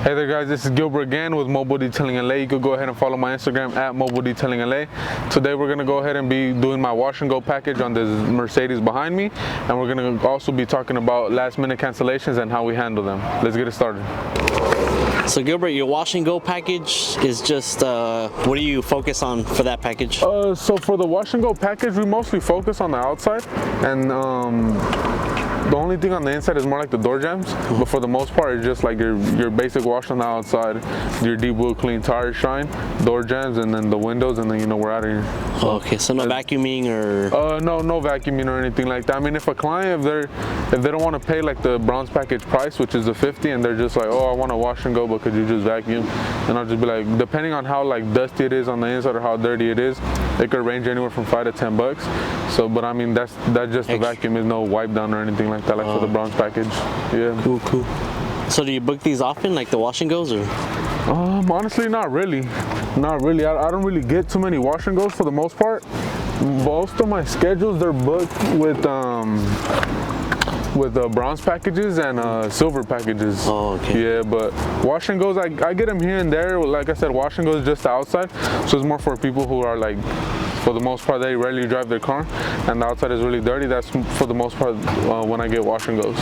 Hey there guys, this is Gilbert again with Mobile Detailing LA. You could go ahead and follow my Instagram at Mobile Detailing LA. Today we're gonna go ahead and be doing my wash and go package on this Mercedes behind me, and we're gonna also be talking about last minute cancellations and how we handle them. Let's get it started. So Gilbert, your wash and go package is just, what do you focus on for that package? So for the wash and go package, we mostly focus on the outside, and the only thing on the inside is more like the door jams, but for the most part it's just like your basic wash on the outside, your deep wheel clean tire shine, door jams, and then the windows, and then we're out of here. So, okay, so no vacuuming or? No vacuuming or anything like that. I mean, if a client, if they don't want to pay like the bronze package price, which is the 50, and they're just like, oh, I want to wash and go, but could you just vacuum? And I'll just be like, depending on how like dusty it is on the inside or how dirty it is, it could range anywhere from $5 to $10. So, but I mean, that's just the vacuum, is no wipe down or anything like that, like for the bronze package. Yeah. Cool. So do you book these often, like the wash and goes, or? Honestly, not really. I don't really get too many wash and goes for the most part. Most of my schedules, they're booked with bronze packages and silver packages. Oh, okay. Yeah, but wash and goes, I get them here and there. Like I said, wash and goes just outside, so it's more for people who are like, for the most part, they rarely drive their car, and the outside is really dirty. That's for the most part when I get wash and goes.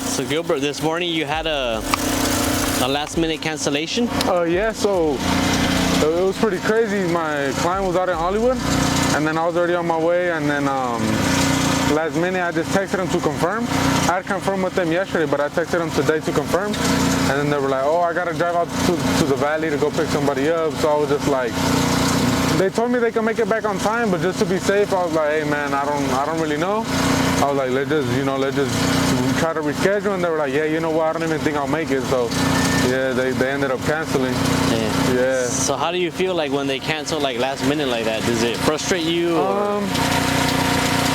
So Gilbert, this morning you had a last minute cancellation? Yeah, so it was pretty crazy. My client was out in Hollywood, and then I was already on my way, and then last minute I just texted them to confirm. I had confirmed with them yesterday, but I texted them today to confirm, and then they were like, oh, I gotta drive out to the valley to go pick somebody up. So I was just like, they told me they can make it back on time, but just to be safe, I was like, hey man, I don't really know. I was like, let's just try to reschedule, and they were like, yeah, you know what, I don't even think I'll make it. So yeah, they ended up canceling. Yeah. So how do you feel like when they cancel like last minute like that? Does it frustrate you?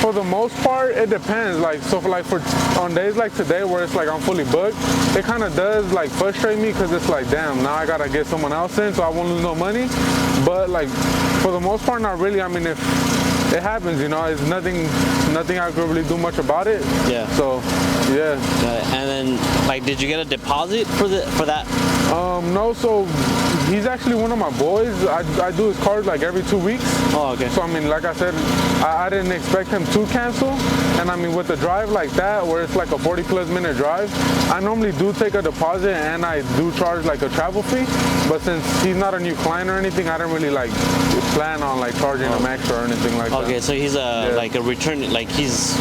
For the most part, it depends. Like, so for on days like today where it's like I'm fully booked, it kind of does like frustrate me, because it's like, damn, now I gotta get someone else in so I won't lose no money. But like, for the most part, not really. I mean, if it happens, you know, it's nothing I could really do much about it. Yeah. So, yeah. And then, like, did you get a deposit for that? No, so he's actually one of my boys. I do his cars like every 2 weeks. Oh, okay. So I mean, like I said, I didn't expect him to cancel. And I mean, with a drive like that, where it's like a 40+ minute drive, I normally do take a deposit, and I do charge like a travel fee. But since he's not a new client or anything, I don't really like plan on like charging him extra or anything like that. Okay, so he's like a return, like he's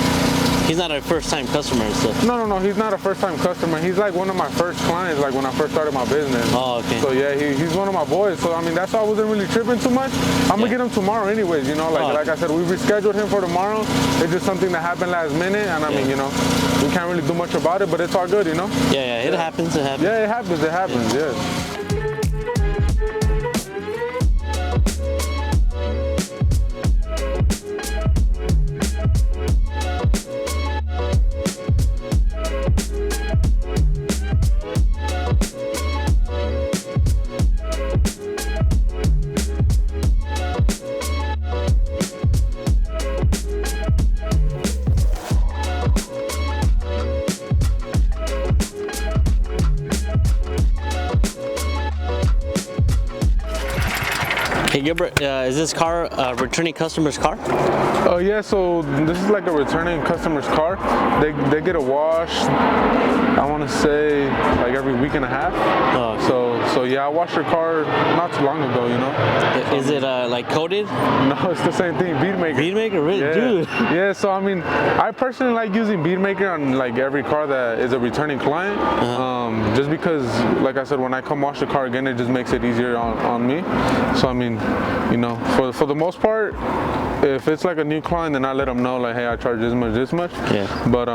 not a first-time customer and stuff. No, he's not a first-time customer. He's like one of my first clients, like when I first started my business. Oh, okay. So yeah, he's one of my boys. So I mean, that's why I wasn't really tripping too much. I'm gonna get him tomorrow anyways, you know, like I said, we rescheduled him for tomorrow. It's just something that happened last minute, and I mean, you know, we can't really do much about it, but it's all good, you know? Yeah, it happens. Yeah, it happens, yeah. Hey Gilbert, is this car a returning customer's car? Yeah, so this is like a returning customer's car. They get a wash, I want to say like every week and a half. So yeah, I washed your car not too long ago, you know. Is it like coated? No, it's the same thing, bead maker. Bead maker, really? Yeah. Dude. Yeah, so I mean, I personally like using bead maker on like every car that is a returning client. Just because, like I said, when I come wash the car again, it just makes it easier on me. So I mean, you know, for the most part, if it's like a new client, then I let them know like, hey, I charge this much. Yeah. But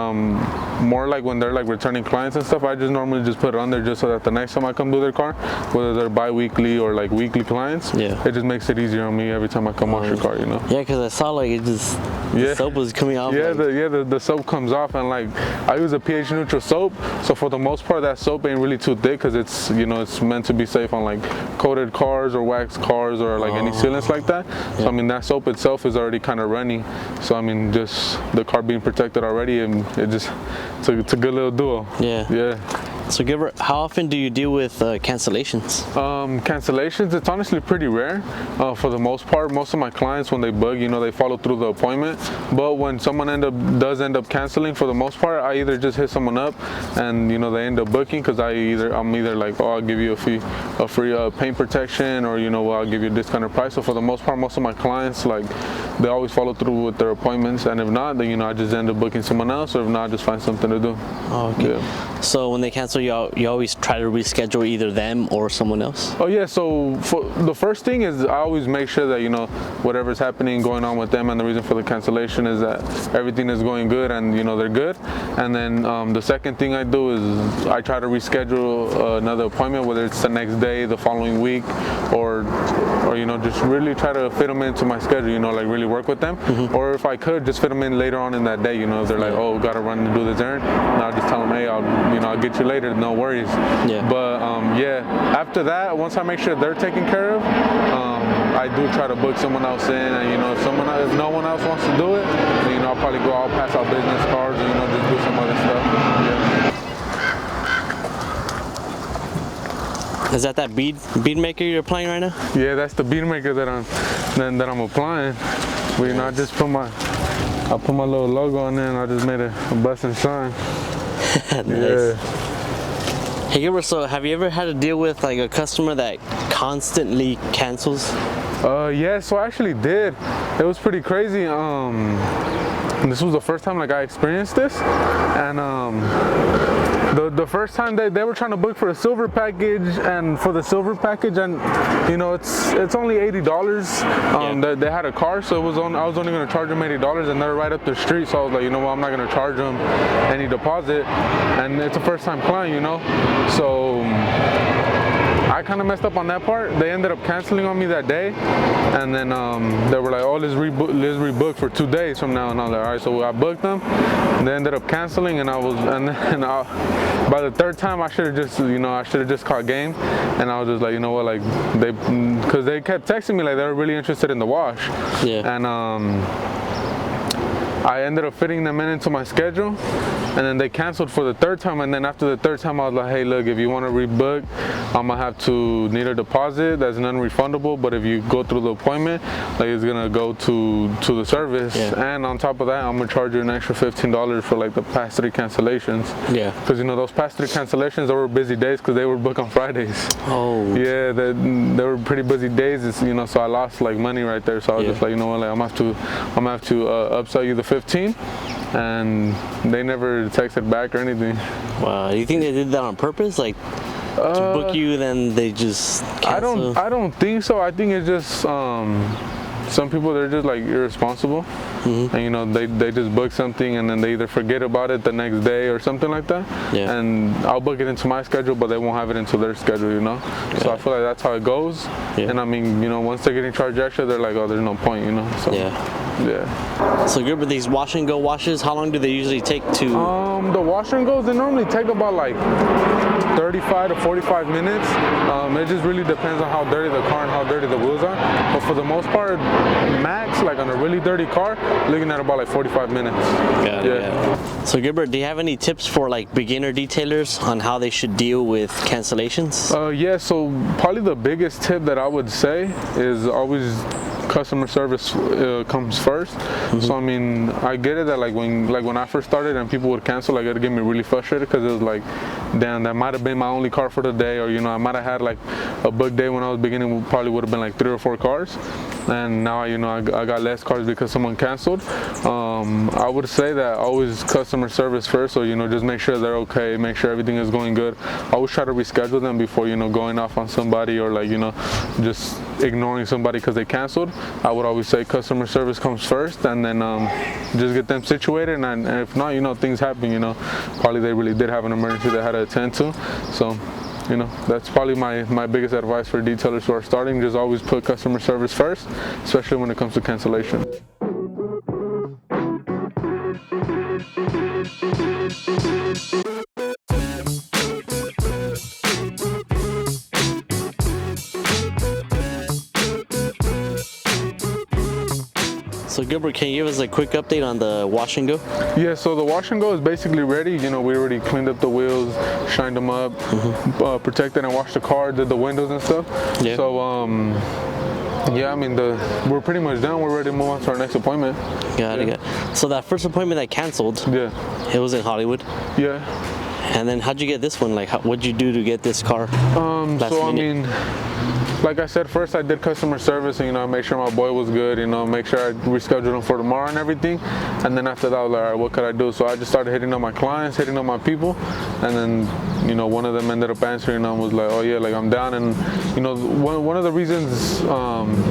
more like when they're like returning clients and stuff, I just normally just put it on there just so that the next time I come do their car, whether they're bi-weekly or like weekly clients, it just makes it easier on me every time I come wash your car, you know. Yeah, because I saw like it just the soap was coming off. Yeah, like, the soap comes off, and like I use a pH neutral soap, so for the most part that soap ain't really too thick because it's, you know, it's meant to be safe on like coated cars or waxed cars or like any sealants like that. So I mean that soap itself is already kind of runny, so I mean just the car being protected already, and it's a good little duo. Yeah. So Gilbert, how often do you deal with cancellations? Cancellations, it's honestly pretty rare. For the most part, most of my clients, when they book, you know, they follow through the appointment. But when someone does end up canceling, for the most part, I either just hit someone up and, you know, they end up booking because I'm either like, oh, I'll give you a free paint protection, or, you know, well, I'll give you a discounted price. So for the most part, most of my clients, like, they always follow through with their appointments, and if not, then, you know, I just end up booking someone else, or if not, I just find something to do. Oh, okay. Yeah. So when they cancel, you always try to reschedule either them or someone else? Oh yeah, so for the first thing is I always make sure that, you know, whatever's happening going on with them and the reason for the cancellation is that everything is going good and, you know, they're good. And then the second thing I do is I try to reschedule another appointment, whether it's the next day, the following week, or you know, just really try to fit them into my schedule, you know, like really work with them. Or if I could, just fit them in later on in that day, you know, if they're like, oh, gotta run and do this errand, and I'll just tell them, hey, I'll get you later, no worries. But yeah, after that, once I make sure they're taken care of, I do try to book someone else in, and, you know, if no one else wants to do it, then, you know, I'll probably go out, pass out business cards, and, you know, just do some other stuff. Is that bead maker you're applying right now? Yeah, that's the bead maker that I'm applying. But, you know, I just put my little logo on there, and I just made a bust and shine. Nice. Yeah. Hey Gilbert, so have you ever had to deal with like a customer that constantly cancels? Yeah, so I actually did. It was pretty crazy. This was the first time like I experienced this, and the first time they were trying to book for a silver package, and for the silver package, and, you know, it's only $80. They had a car, so I was only going to charge them $80, and they're right up the street. So I was like, you know what, I'm not going to charge them any deposit, and it's a first time client, you know. So I kind of messed up on that part. They ended up canceling on me that day, and then they were like, oh, let's rebook for 2 days from now. And I was like, all right. So I booked them, and they ended up canceling, and by the third time I should have just caught game, and I was just like, you know what, like because they kept texting me like they were really interested in the wash. And I ended up fitting them into my schedule, and then they canceled for the third time. And then after the third time, I was like, hey, look, if you want to rebook, I'm gonna have to need a deposit that's non-refundable, but if you go through the appointment, like, it's gonna go to the service. And on top of that, I'm gonna charge you an extra $15 for like the past 3 cancellations. Because, you know, those past 3 cancellations, they were busy days because they were booked on Fridays. Yeah, they were pretty busy days, you know, so I lost like money right there. So I was just like, you know what, like, I'm gonna have to upsell you the 15, and they never texted back or anything. Wow, you think they did that on purpose, like to book you, then they just cancel? I don't think so. I think it's just some people, they're just like irresponsible, and, you know, they just book something and then they either forget about it the next day or something like that. And I'll book it into my schedule, but they won't have it into their schedule, you know. So I feel like that's how it goes. And I mean, you know, once they're getting charged extra, they're like, oh, there's no point, you know. So So good with these wash and go washes, how long do they usually take to? The wash and goes, they normally take about like 35 to 45 minutes. It just really depends on how dirty the car and how dirty the wheels are. But for the most part, max, like on a really dirty car, looking at about like 45 minutes. Got it. So Gilbert, do you have any tips for like beginner detailers on how they should deal with cancellations? Yeah, so probably the biggest tip that I would say is always customer service comes first. So I mean, I get it that like when I first started and people would cancel, like, it'd get me really frustrated because it was like, damn, that might have been my only car for the day, or, you know, I might have had like a book day when I was beginning, probably would have been like 3 or 4 cars. and now I got less cars because someone canceled. I would say that always customer service first, so just make sure they're okay, make sure everything is going good. Always try to reschedule them before going off on somebody, or like just ignoring somebody because they canceled. I would always say customer service comes first, and then just get them situated, and if not, things happen. Probably they really did have an emergency they had to attend to. So that's probably my biggest advice for detailers who are starting. Just always put customer service first, especially when it comes to cancellation. So Gilbert, can you give us a quick update on the wash and go? Yeah, so the wash and go is basically ready. We already cleaned up the wheels, shined them up, protected and washed the car, did the windows and stuff. Yeah. So yeah, I mean we're pretty much done. We're ready to move on to our next appointment. Got it. So that first appointment that canceled, yeah, it was in Hollywood. Yeah. And then how'd you get this one? Like, what'd you do to get this car? I mean, like I said, first I did customer service, and I made sure my boy was good, make sure I rescheduled him for tomorrow and everything. And then after that, I was like, all right, what could I do? So I just started hitting up my clients, hitting up my people, and then one of them ended up answering and was like, oh yeah, like I'm down. And one of the reasons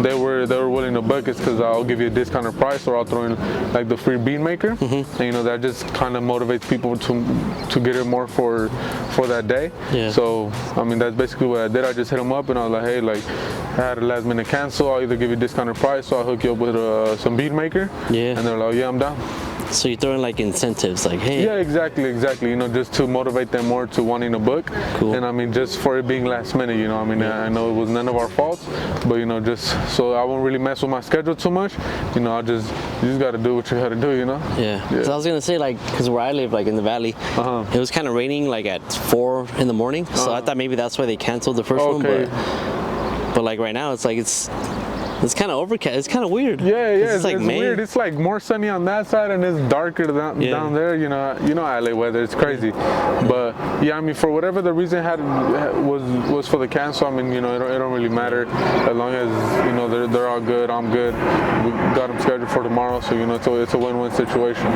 they were willing to book is because I'll give you a discounted price, or I'll throw in like the free bean maker, and that just kind of motivates people to get it more for that day. Yeah. So I mean, that's basically what I did. I just hit them up and I was like, hey, like I had a last minute cancel, I'll either give you a discounted price, or I'll hook you up with some bean maker. Yeah. And they're like, oh, yeah, I'm down. So you're throwing like incentives, like, hey. Yeah, exactly. Just to motivate them more to wanting to book. Cool. And I mean, just for it being last minute, I mean, I know it was none of our faults, but just so I won't really mess with my schedule too much. You just got to do what you got to do, Yeah. Because I was gonna say, like, because where I live, like in the valley, it was kind of raining like at 4 in the morning. So I thought maybe that's why they canceled the first one, but like right now, it's like it's kind of overcast. It's kind of weird. Yeah, it's like weird. It's like more sunny on that side, and it's darker down there. LA weather. It's crazy. But yeah, I mean, for whatever the reason was for the cancel. I mean, it don't really matter as long as they're all good. I'm good. We got them scheduled for tomorrow, so it's a win-win situation.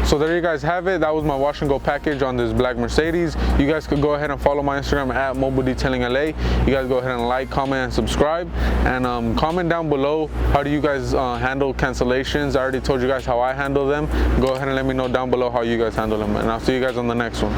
So there you guys have it. That was my wash and go package on this black Mercedes. You guys could go ahead and follow my Instagram at MobileDetailingLA. You guys go ahead and like, comment, and subscribe, and comment down below, how do you guys handle cancellations? I already told you guys how I handle them. Go ahead and let me know down below how you guys handle them, and I'll see you guys on the next one.